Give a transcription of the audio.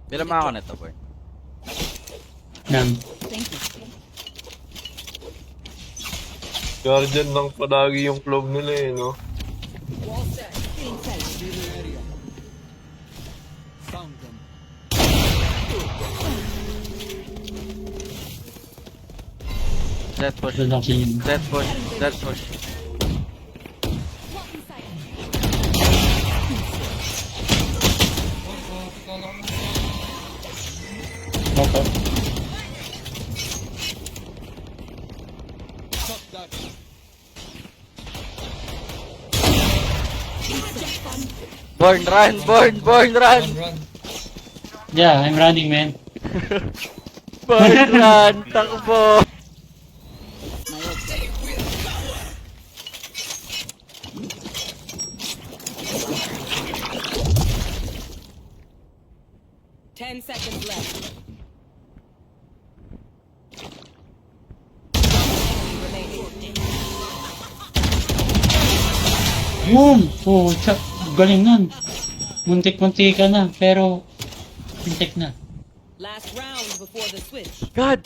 Bilang mga ako nito, boy. Yan. Thank you. Guardian lang palagi yung club nila eh, no? Wall set. Inside. Set push. Doon lang si Set push. Set push. Motor. Born, run! Born! Born, run! Run. Yeah, I'm running, man. Born, run! Takbo! Ten seconds left. Boom! Oh, galing nun. Muntik-muntik ka na, pero muntik na. Last round before the switch. God